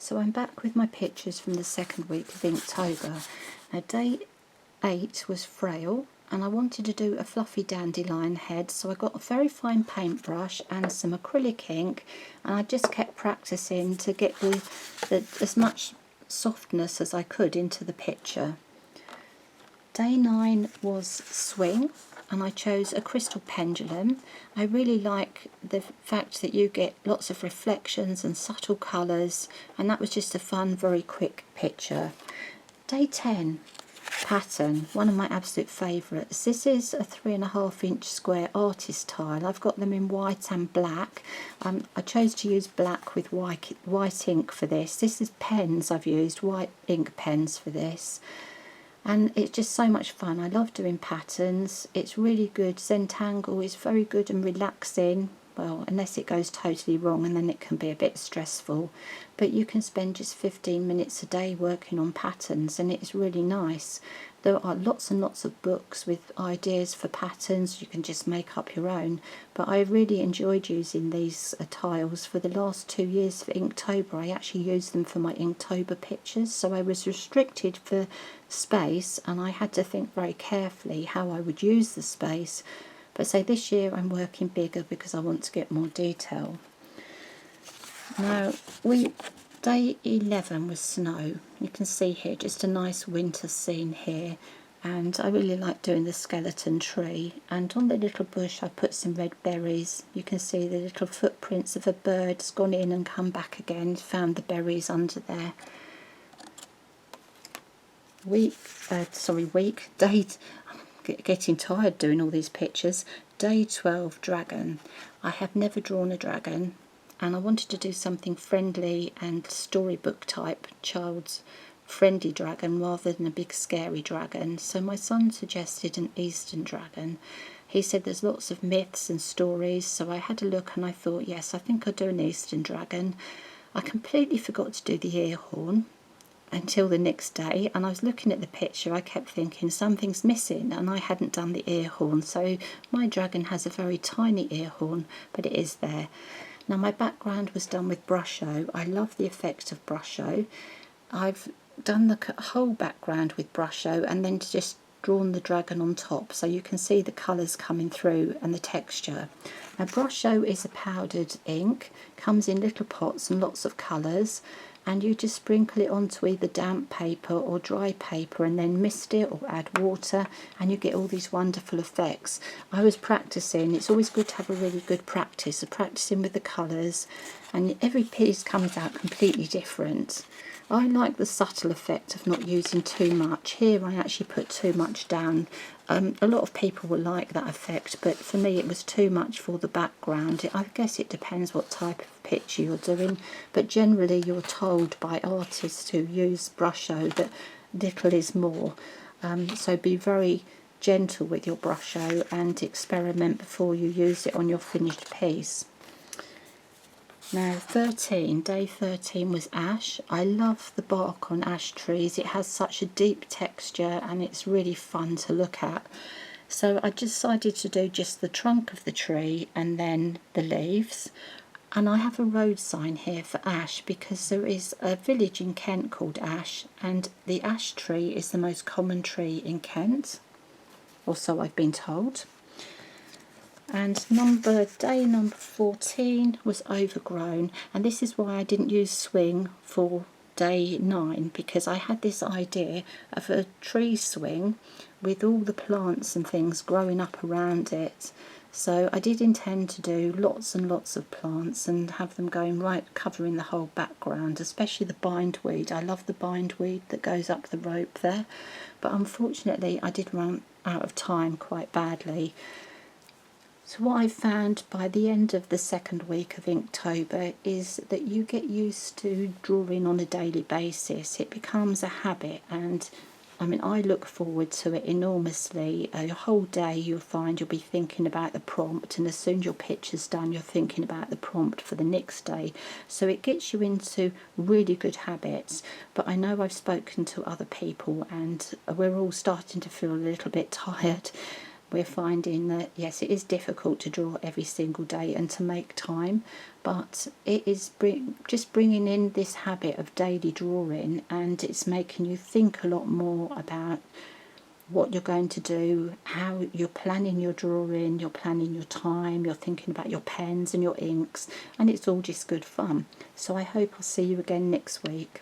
So I'm back with my pictures from the second week of Inktober. Now day 8 was Frail, and I wanted to do a fluffy dandelion head, so I got a very fine paintbrush and some acrylic ink, and I just kept practicing to get as much softness as I could into the picture. Day 9 was Swing, and I chose a crystal pendulum. I really like the fact that you get lots of reflections and subtle colours, and that was just a fun, very quick picture. Day 10, Pattern, one of my absolute favourites. This is a 3.5 inch square artist tile. I've got them in white and black. I chose to use black with white ink for this. This is pens I've used, white ink pens for this. And it's just so much fun. I love doing patterns. It's really good. Zentangle is very good and relaxing. Well, unless it goes totally wrong, and then it can be a bit stressful. But you can spend just 15 minutes a day working on patterns, and it's really nice. There are lots and lots of books with ideas for patterns. You can just make up your own. But I really enjoyed using these tiles for the last 2 years for Inktober. I actually used them for my Inktober pictures, so I was restricted for space, and I had to think very carefully how I would use the space. But say this year I'm working bigger because I want to get more detail. Now, day 11 was Snow. You can see here just a nice winter scene here, and I really like doing the skeleton tree. And on the little bush I put some red berries. You can see the little footprints of a bird. It's gone in and come back again, found the berries under there. Getting tired doing all these pictures. Day 12, Dragon. I have never drawn a dragon, and I wanted to do something friendly and storybook type, child's friendly dragon rather than a big scary dragon. So my son suggested an Eastern dragon. He said there's lots of myths and stories, so I had a look and I thought, yes, I think I'll do an Eastern dragon. I completely forgot to do the ear horn until the next day, and I was looking at the picture. I kept thinking something's missing, and I hadn't done the ear horn. So my dragon has a very tiny ear horn, but it is there. Now my background was done with Brusho. I love the effect of Brusho. I've done the whole background with Brusho and then just drawn the dragon on top, so you can see the colours coming through and the texture. Now Brusho is a powdered ink, comes in little pots and lots of colours, and you just sprinkle it onto either damp paper or dry paper and then mist it or add water, and you get all these wonderful effects. I was practicing. It's always good to have a really good practice of practicing with the colours, and every piece comes out completely different. I like the subtle effect of not using too much. Here I actually put too much down. A lot of people will like that effect, but for me it was too much for the background. I guess it depends what type of picture you're doing, but generally you're told by artists who use Brusho that little is more. So be very gentle with your Brusho and experiment before you use it on your finished piece. Now day 13 was Ash. I love the bark on ash trees. It has such a deep texture and it's really fun to look at. So I decided to do just the trunk of the tree and then the leaves. And I have a road sign here for Ash because there is a village in Kent called Ash, and the ash tree is the most common tree in Kent, or so I've been told. And day number 14 was Overgrown, and this is why I didn't use Swing for day 9, because I had this idea of a tree swing with all the plants and things growing up around it. So I did intend to do lots and lots of plants and have them going right, covering the whole background, especially the bindweed. I love the bindweed that goes up the rope there, but unfortunately I did run out of time quite badly. So what I found by the end of the second week of Inktober is that you get used to drawing on a daily basis. It becomes a habit, and I mean, I look forward to it enormously. A whole day you'll find you'll be thinking about the prompt, and as soon as your picture's done you're thinking about the prompt for the next day. So it gets you into really good habits. But I know I've spoken to other people and we're all starting to feel a little bit tired. we're finding that yes, it is difficult to draw every single day and to make time, but it is just bringing in this habit of daily drawing, and it's making you think a lot more about what you're going to do, how you're planning your drawing, you're planning your time, you're thinking about your pens and your inks, and it's all just good fun. So I hope I'll see you again next week.